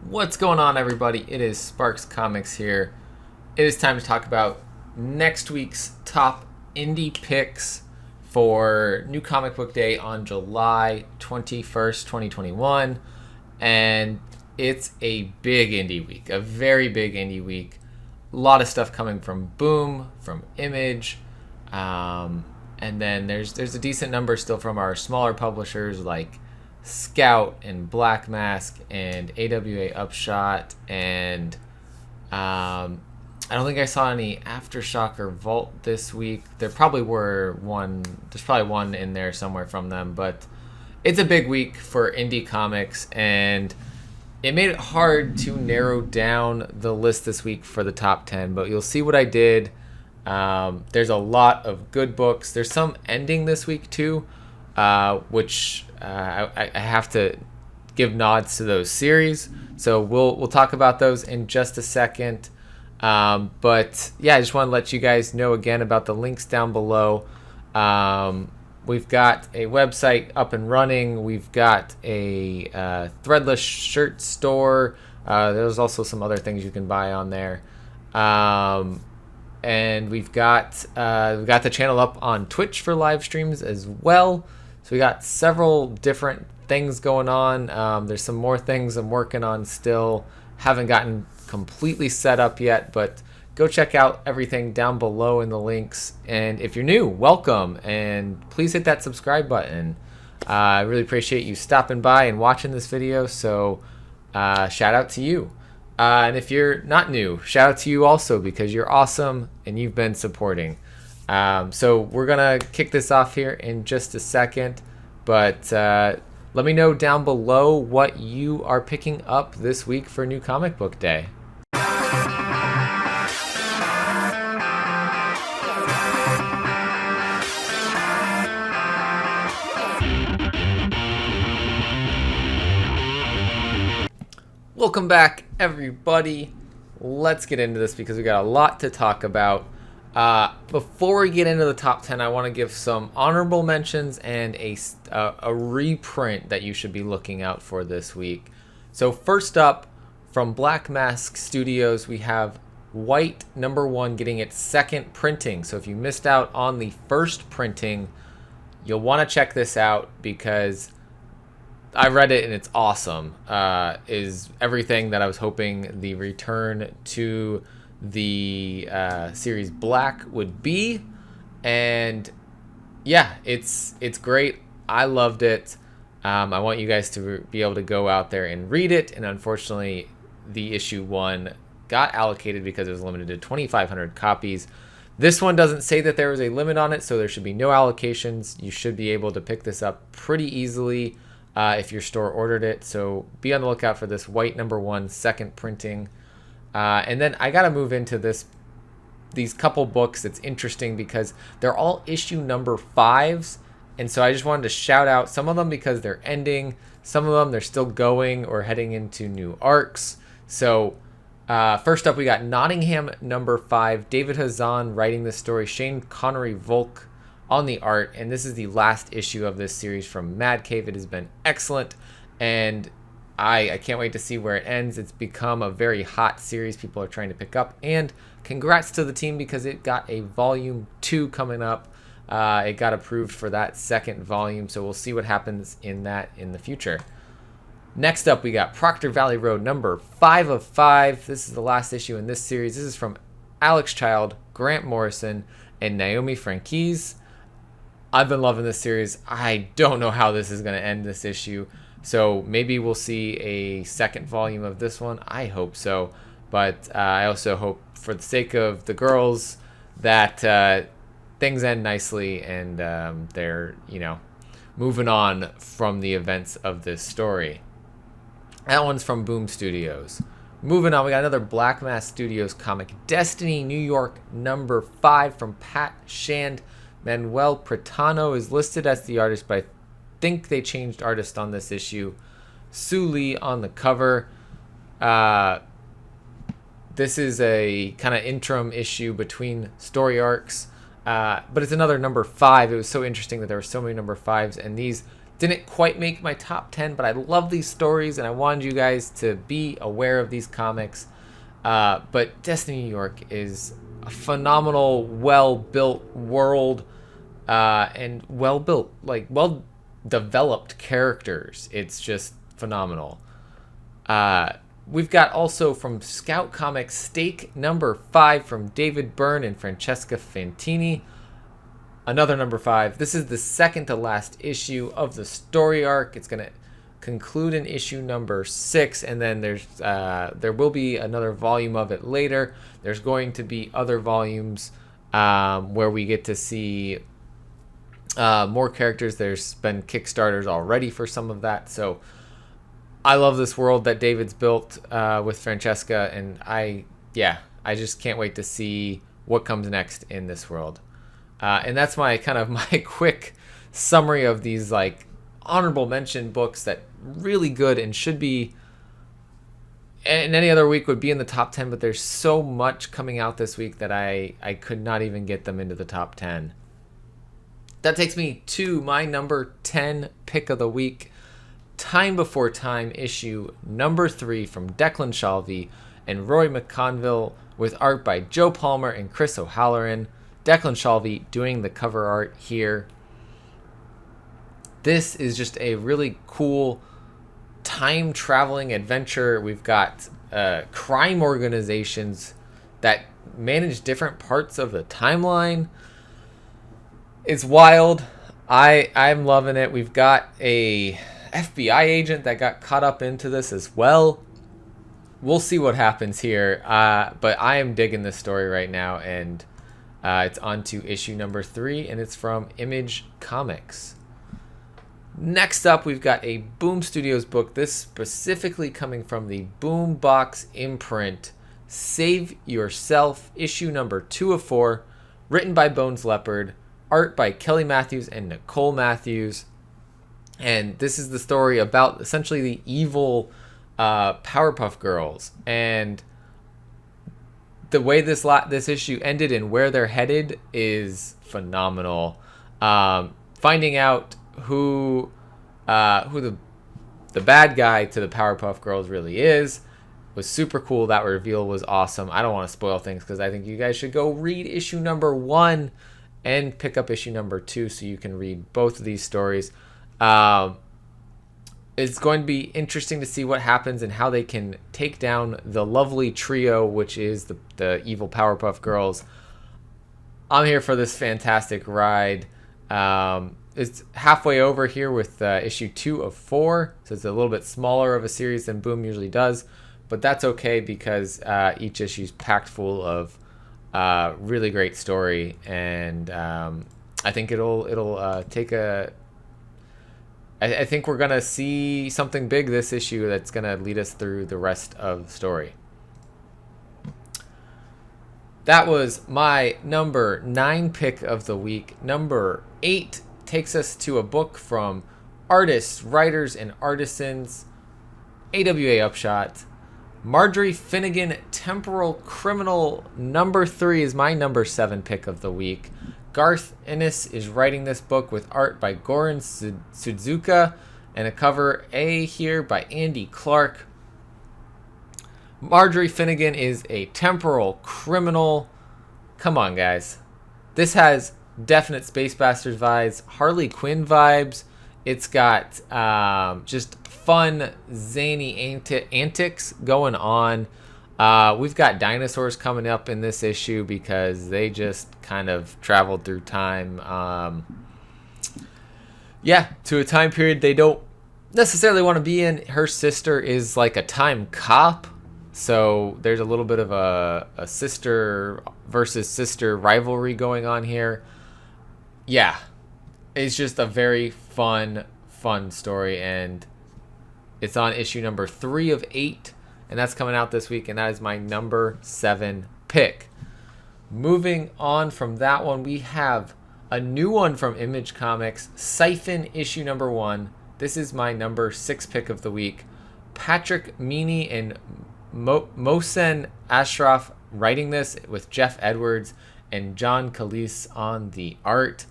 What's going on, everybody? It is Sparks Comics here. It is time to talk about next week's top indie picks for New Comic Book Day on July 21st, 2021. And it's a big indie week, a very big indie week. A lot of stuff coming from Boom, from Image, and then there's a decent number still from our smaller publishers like Scout and Black Mask and AWA Upshot, and I don't think I saw any Aftershock or Vault this week. There's probably one in there somewhere from them, but it's a big week for indie comics, and it made it hard to narrow down the list this week for the top 10, but you'll see what I did. There's a lot of good books. There's some ending this week too, which I have to give nods to those series. So we'll talk about those in just a second. But yeah, I just want to let you guys know again about the links down below. We've got a website up and running. We've got a threadless shirt store. There's also some other things you can buy on there. And we've got the channel up on Twitch for live streams as well. So we got several different things going on. There's some more things I'm working on still. Haven't gotten completely set up yet, but go check out everything down below in the links. And if you're new, welcome, and please hit that subscribe button. I really appreciate you stopping by and watching this video, so shout out to you. And if you're not new, shout out to you also, because you're awesome and you've been supporting. So we're gonna kick this off here in just a second, but let me know down below what you are picking up this week for New Comic Book Day. Welcome back, everybody. Let's get into this because we got a lot to talk about. Before we get into the top 10, I want to give some honorable mentions and a reprint that you should be looking out for this week. So first up, from Black Mask Studios, we have White #1 getting its second printing. So if you missed out on the first printing, you'll want to check this out because I read it and it's awesome. Is everything that I was hoping the return to the series Black would be, and yeah, it's great. I loved it. I want you guys to be able to go out there and read it, and unfortunately the issue 1 got allocated because it was limited to 2,500 copies. This one doesn't say that there was a limit on it, so there should be no allocations. You should be able to pick this up pretty easily if your store ordered it, so be on the lookout for this White #1 second printing. And then I gotta move into these couple books. It's interesting because they're all issue number 5s, and so I just wanted to shout out some of them because they're ending, some of them they're still going or heading into new arcs. So first up, we got Nottingham #5, David Hazan writing the story, Shane Connery Volk on the art, and this is the last issue of this series from Mad Cave. It has been excellent, and I can't wait to see where it ends. It's become a very hot series people are trying to pick up, and congrats to the team because it got a volume 2 coming up. It got approved for that second volume, so we'll see what happens in that in the future. Next up, we got Proctor Valley Road #5 of 5. This is the last issue in this series. This is from Alex Child, Grant Morrison, and Naomi Franquise. I've been loving this series. I don't know how this is going to end this issue. So maybe we'll see a second volume of this one. I hope so. But I also hope, for the sake of the girls, that things end nicely and they're, moving on from the events of this story. That one's from Boom Studios. Moving on, we got another Black Mask Studios comic, Destiny New York #5 from Pat Shand. Manuel Pritano is listed as the artist, but I think they changed artist on this issue. Sue Lee on the cover. This is a kind of interim issue between story arcs, but it's another #5. It was so interesting that there were so many #5s, and these Didn't quite make my top 10, but I love these stories, and I wanted you guys to be aware of these comics. But Destiny New York is a phenomenal, well-built world, and well-built, like, well-developed characters. It's just phenomenal. We've got also from Scout Comics, Stake number 5 from David Byrne and Francesca Fantini. Another number 5. This is the second to last issue of the story arc. It's going to conclude in issue number 6, and then there will be another volume of it later. There's going to be other volumes where we get to see more characters. There's been Kickstarters already for some of that, so I love this world that David's built with Francesca, and I just can't wait to see what comes next in this world. And that's my quick summary of these like honorable mention books that really good and should be, and any other week would be in the top 10, but there's so much coming out this week that I could not even get them into the top 10. That takes me to my number 10 pick of the week, Time Before Time issue number 3 from Declan Shalvey and Roy McConville, with art by Joe Palmer and Chris O'Halloran. Declan Shalvey doing the cover art here. This is just a really cool time traveling adventure. We've got crime organizations that manage different parts of the timeline. It's wild. I'm loving it. We've got a FBI agent that got caught up into this as well. We'll see what happens here. But I am digging this story right now, and it's on to issue number 3, and it's from Image Comics. Next up, we've got a Boom Studios book, this specifically coming from the Boom Box imprint, Save Yourself, issue number 2 of 4, written by Bones Leopard, art by Kelly Matthews and Nicole Matthews. And this is the story about essentially the evil Powerpuff Girls, and the way this issue ended and where they're headed is phenomenal. Finding out who the bad guy to the Powerpuff Girls really is was super cool. That reveal was awesome. I don't want to spoil things because I think you guys should go read issue number 1 and pick up issue number 2 so you can read both of these stories. It's going to be interesting to see what happens and how they can take down the lovely trio, which is the evil Powerpuff Girls. I'm here for this fantastic ride. It's halfway over here with issue 2 of 4, so it's a little bit smaller of a series than Boom usually does, but that's okay because each issue is packed full of really great story, and I think it'll take a. I think we're going to see something big this issue that's going to lead us through the rest of the story. That was my number 9 pick of the week. Number 8 takes us to a book from Artists, Writers, and Artisans, AWA Upshot. Marjorie Finnegan, Temporal Criminal, number 3 is my number 7 pick of the week. Garth Ennis is writing this book with art by Goran Sudzuka and a cover A here by Andy Clark. Marjorie Finnegan is a temporal criminal. Come on, guys. This has definite Space Bastards vibes, Harley Quinn vibes. It's got just fun, zany antics going on. We've got dinosaurs coming up in this issue because they just kind of traveled through time. To a time period they don't necessarily want to be in. Her sister is like a time cop, so there's a little bit of a sister versus sister rivalry going on here. Yeah, it's just a very fun story, and it's on issue number 3 of 8. And that's coming out this week, and that is my number 7 pick. Moving on from that one, we have a new one from Image Comics, Siphon issue number 1. This is my number 6 pick of the week. Patrick Meany and Mohsen Ashraf writing this with Jeff Edwards and John Calise on the art.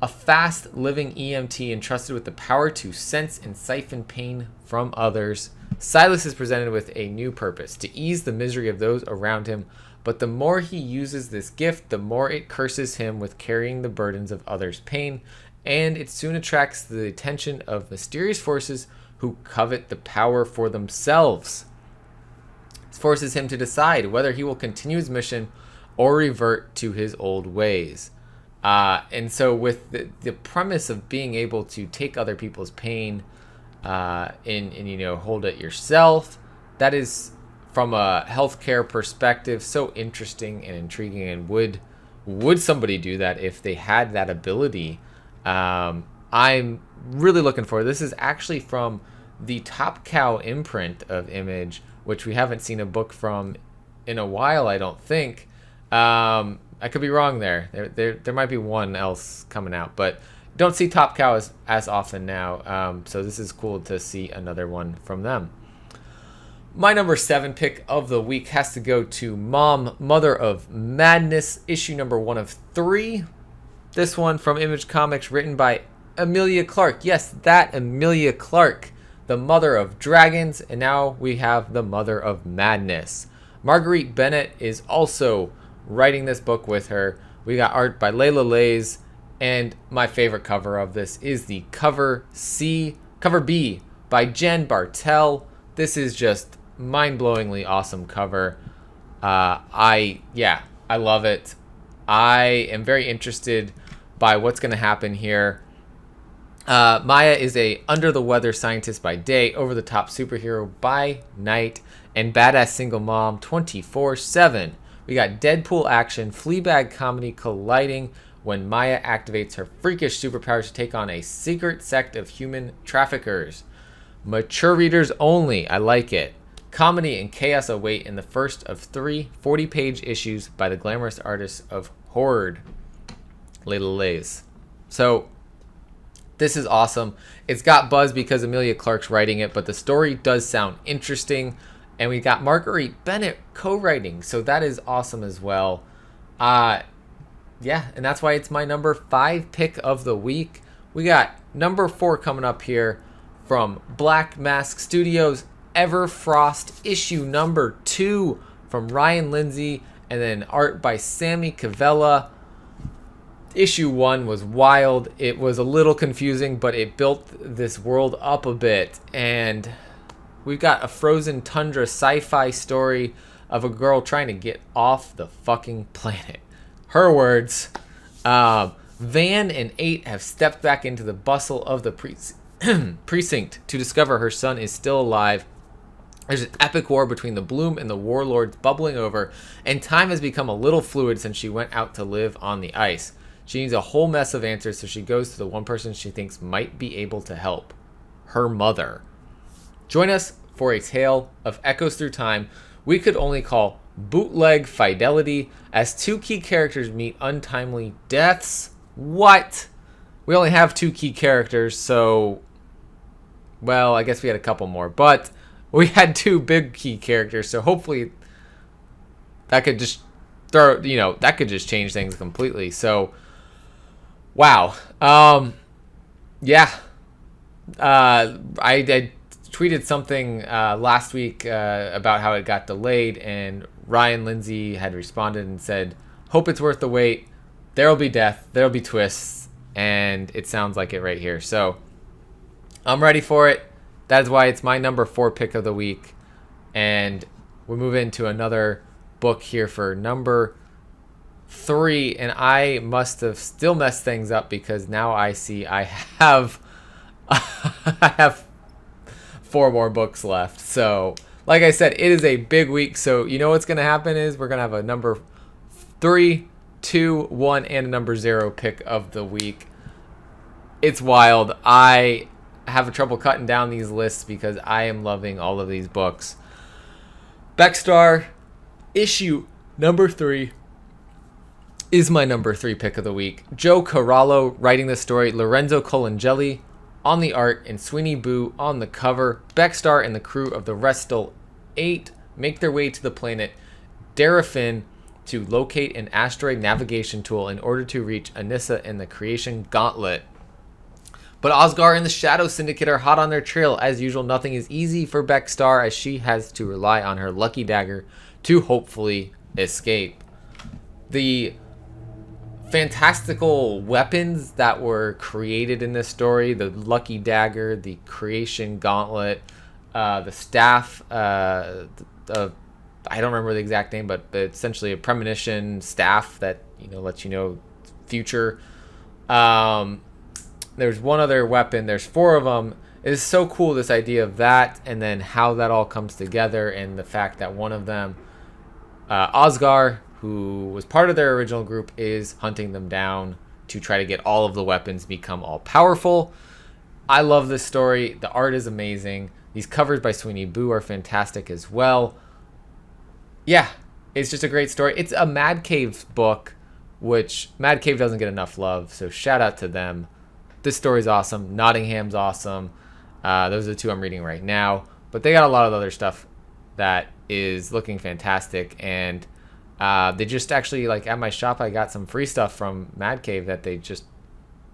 a fast living EMT entrusted with the power to sense and siphon pain from others. Silas is presented with a new purpose, to ease the misery of those around him, but the more he uses this gift, the more it curses him with carrying the burdens of others' pain, and it soon attracts the attention of mysterious forces who covet the power for themselves. This forces him to decide whether he will continue his mission or revert to his old ways. And so with the premise of being able to take other people's pain and hold it yourself, that is, from a healthcare perspective, so interesting and intriguing. And would somebody do that if they had that ability? I'm really looking forward. This is actually from the Top Cow imprint of Image, which we haven't seen a book from in a while, I don't think. I could be wrong there. There might be one else coming out, but don't see Top Cow as often now. So this is cool to see another one from them. My number 7 pick of the week has to go to Mom, Mother of Madness, issue number 1 of 3. This one from Image Comics, written by Emilia Clarke. Yes, that Emilia Clarke, the mother of dragons, and now we have the Mother of Madness. Marguerite Bennett is also writing this book with her. We got art by Layla Lays, and my favorite cover of this is the cover B by Jen Bartel. This is just mind-blowingly awesome cover. I love it. I am very interested by what's going to happen here. Maya is a under-the-weather scientist by day, over-the-top superhero by night, and badass single mom 24/7. We got Deadpool action, Fleabag comedy colliding when Maya activates her freakish superpowers to take on a secret sect of human traffickers. Mature readers only. I like it. Comedy and chaos await in the first of 3 40-page issues by the glamorous artist of Horde, Layla Lays. So this is awesome. It's got buzz because Emilia Clarke's writing it, but the story does sound interesting. And we got Marguerite Bennett co-writing, so that is awesome as well. And that's why it's my number 5 pick of the week. We got number 4 coming up here from Black Mask Studios, Everfrost, issue number 2 from Ryan Lindsay, and then art by Sammy Cavella. Issue 1 was wild. It was a little confusing, but it built this world up a bit, and we've got a frozen tundra sci-fi story of a girl trying to get off the fucking planet. Her words. Van and 8 have stepped back into the bustle of the precinct to discover her son is still alive. There's an epic war between the Bloom and the Warlords bubbling over, and time has become a little fluid since she went out to live on the ice. She needs a whole mess of answers, so she goes to the one person she thinks might be able to help. Her mother. Join us for a tale of echoes through time we could only call bootleg fidelity, as 2 key characters meet untimely deaths. What? We only have 2 key characters, so, well, I guess we had a couple more, but we had 2 big key characters, so hopefully that could just that could just change things completely. So, wow. I tweeted something last week about how it got delayed, and Ryan Lindsay had responded and said, hope it's worth the wait. There'll be death, there'll be twists, and it sounds like it right here. So I'm ready for it. That is why it's my number 4 pick of the week. And we move into another book here for number 3, and I must have still messed things up because now I see I have I have 4 more books left. So, like I said, it is a big week. So, you know what's going to happen is we're going to have a number 3, 2, 1, and a number 0 pick of the week. It's wild. I have trouble cutting down these lists because I am loving all of these books. BECSTAR, issue number 3 is my number 3 pick of the week. Joe Corallo writing the story, Lorenzo Colangeli on the art, and Sweeney Boo on the cover. BECSTAR and the crew of the Restal 8 make their way to the planet Darafin to locate an asteroid navigation tool in order to reach Anissa in the Creation Gauntlet. But Osgar and the Shadow Syndicate are hot on their trail. As usual, nothing is easy for BECSTAR as she has to rely on her lucky dagger to hopefully escape. The fantastical weapons that were created in this story, the lucky dagger, the Creation Gauntlet, the staff, I don't remember the exact name, but essentially a premonition staff that lets you know future. There's one other weapon. There's 4 of them. It is so cool, this idea of that, and then how that all comes together, and the fact that one of them, Osgar, who was part of their original group, is hunting them down to try to get all of the weapons become all powerful. I love this story. The art is amazing. These covers by Sweeney Boo are fantastic as well. Yeah, it's just a great story. It's a Mad Cave book, which Mad Cave doesn't get enough love, so shout out to them. This story's awesome. Nottingham's awesome. Those are the 2 I'm reading right now. But they got a lot of other stuff that is looking fantastic. And they just actually, like, at my shop, I got some free stuff from Mad Cave that they just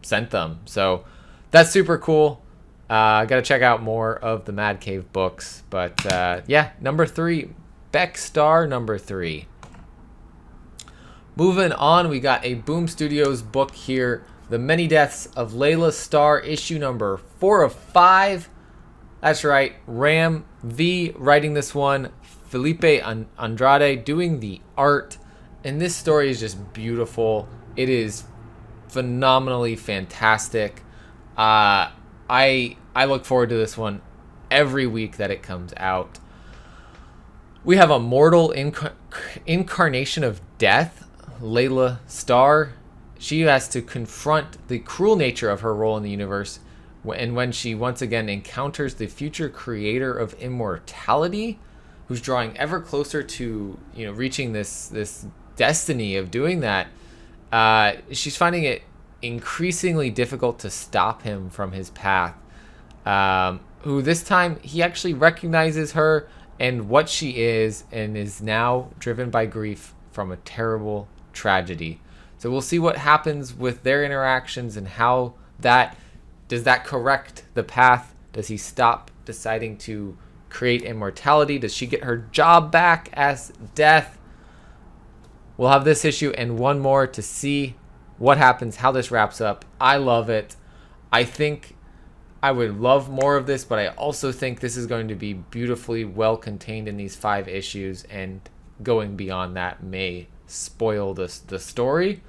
sent them. So that's super cool. Got to check out more of the Mad Cave books. But yeah, number 3, BECSTAR number 3. Moving on, we got a Boom Studios book here. The Many Deaths of Layla Starr, issue number 4 of 5. That's right, Ram V writing this one. Felipe Andrade doing the art. And this story is just beautiful. It is phenomenally fantastic. I look forward to this one every week that it comes out. We have a mortal incarnation of death, Layla Starr. She has to confront the cruel nature of her role in the universe, and when she once again encounters the future creator of immortality, who's drawing ever closer to reaching this destiny of doing that, she's finding it increasingly difficult to stop him from his path. Who this time he actually recognizes her and what she is, and is now driven by grief from a terrible tragedy. So we'll see what happens with their interactions and how does that correct the path? Does he stop deciding to create immortality? Does she get her job back as Death? We'll have this issue and one more to see what happens, how this wraps up. I love it. I think I would love more of this, but I also think this is going to be beautifully well contained in these 5 issues, and going beyond that may spoil the story.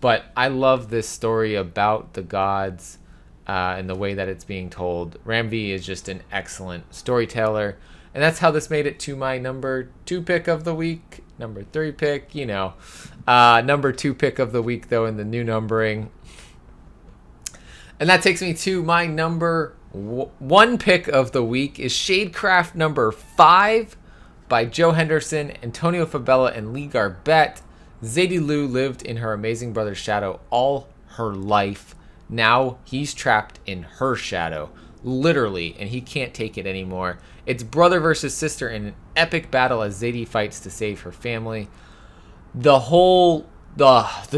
But I love this story about the gods and the way that it's being told. Ram V is just an excellent storyteller, and that's how this made it to my number 2 pick of the week. Number 3 pick, number 2 pick of the week, though, in the new numbering. And that takes me to my number 1 pick of the week is Shadecraft number 5 by Joe Henderson, Antonio Fabella, and Lee Garbett. Zadie Lou lived in her amazing brother's shadow all her life. Now he's trapped in her shadow, literally, and he can't take it anymore. It's brother versus sister in an epic battle as Zadie fights to save her family. The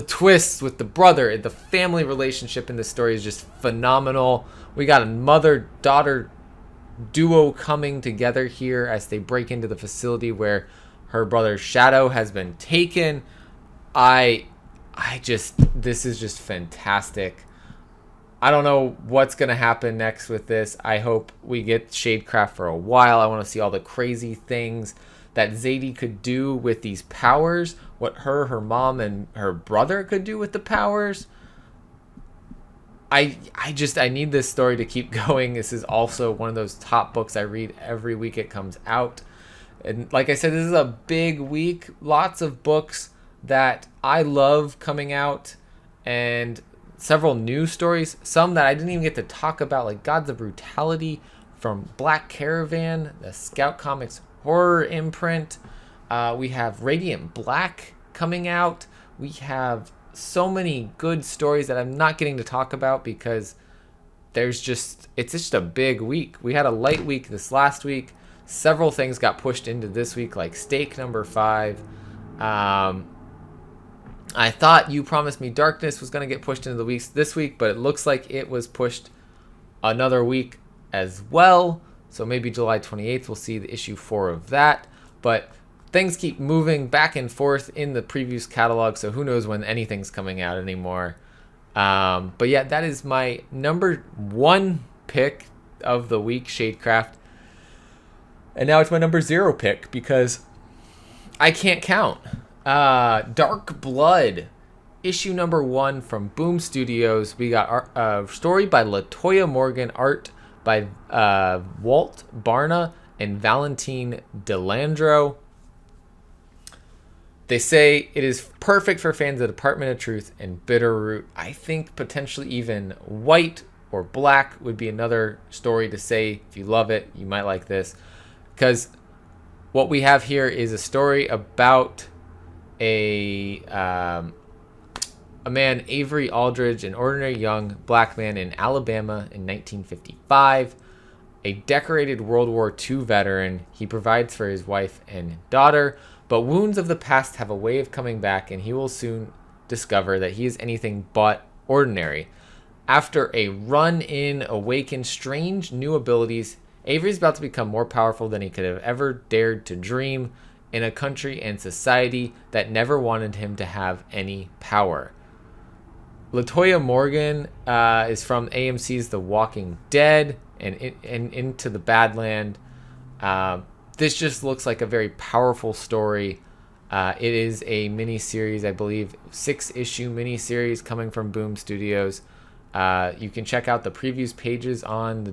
twists with the brother, the family relationship in this story is just phenomenal. We got a mother-daughter duo coming together here as they break into the facility where her brother's shadow has been taken. This is just fantastic. I don't know what's going to happen next with this. I hope we get Shadecraft for a while. I want to see all the crazy things that Zadie could do with these powers, what her mom, and her brother could do with the powers. I need this story to keep going. This is also one of those top books I read every week it comes out. And like I said, this is a big week. Lots of books that I love coming out, and several new stories, some that I didn't even get to talk about, like Gods of Brutality from Black Caravan, the Scout Comics horror imprint. We have Radiant Black coming out. We have so many good stories that I'm not getting to talk about because it's just a big week. We had a light week this last week. Several things got pushed into this week, like Stake number 5. I thought You Promised Me Darkness was going to get pushed into the weeks this week, but it looks like it was pushed another week as well. So maybe July 28th, we'll see the issue 4 of that. But things keep moving back and forth in the previews catalog, so who knows when anything's coming out anymore. But yeah, that is my number 1 pick of the week, Shadecraft. And now it's my number 0 pick because I can't count. Dark Blood, issue number 1 from Boom Studios. We got a story by LaToya Morgan, art by Walt Barna and Valentine Delandro. They say it is perfect for fans of Department of Truth and Bitterroot. I think potentially even White or Black would be another story to say. If you love it, you might like this. Because what we have here is a story about a man, Avery Aldridge, an ordinary young black man in Alabama in 1955. A decorated World War II veteran, he provides for his wife and daughter, but wounds of the past have a way of coming back, and he will soon discover that he is anything but ordinary. After a run-in awaken strange new abilities, Avery's about to become more powerful than he could have ever dared to dream in a country and society that never wanted him to have any power. LaToya Morgan is from AMC's The Walking Dead and Into the Badland. This just looks like a very powerful story. It is a mini-series, I believe, 6-issue mini-series coming from Boom Studios. You can check out the previews pages on the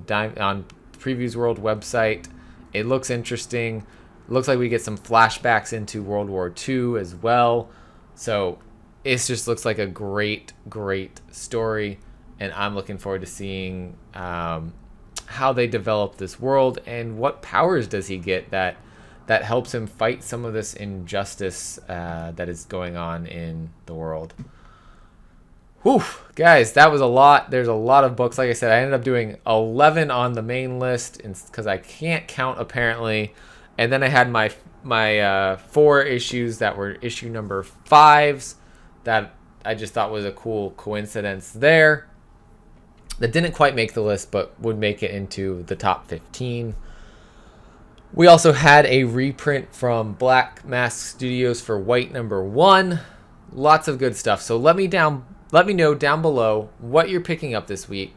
Previews World website. It looks interesting. It looks like we get some flashbacks into World War II as well. So it just looks like a great, great story. And I'm looking forward to seeing how they develop this world and what powers does he get that helps him fight some of this injustice that is going on in the world. Whew, guys, that was a lot. There's a lot of books. Like I said, I ended up doing 11 on the main list because I can't count apparently. And then I had my 4 issues that were issue number 5s that I just thought was a cool coincidence there. That didn't quite make the list, but would make it into the top 15. We also had a reprint from Black Mask Studios for White number 1. Lots of good stuff. So let me know down below what you're picking up this week.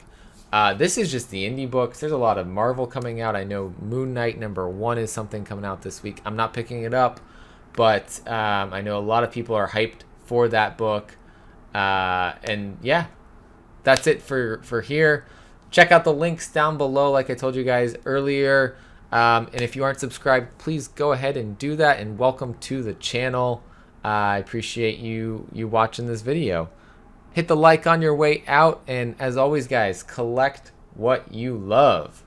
This is just the indie books. There's a lot of Marvel coming out. I know Moon Knight number 1 is something coming out this week. I'm not picking it up, but I know a lot of people are hyped for that book. And yeah, that's it for here. Check out the links down below like I told you guys earlier. And if you aren't subscribed, please go ahead and do that. And welcome to the channel. I appreciate you watching this video. Hit the like on your way out. And as always, guys, collect what you love.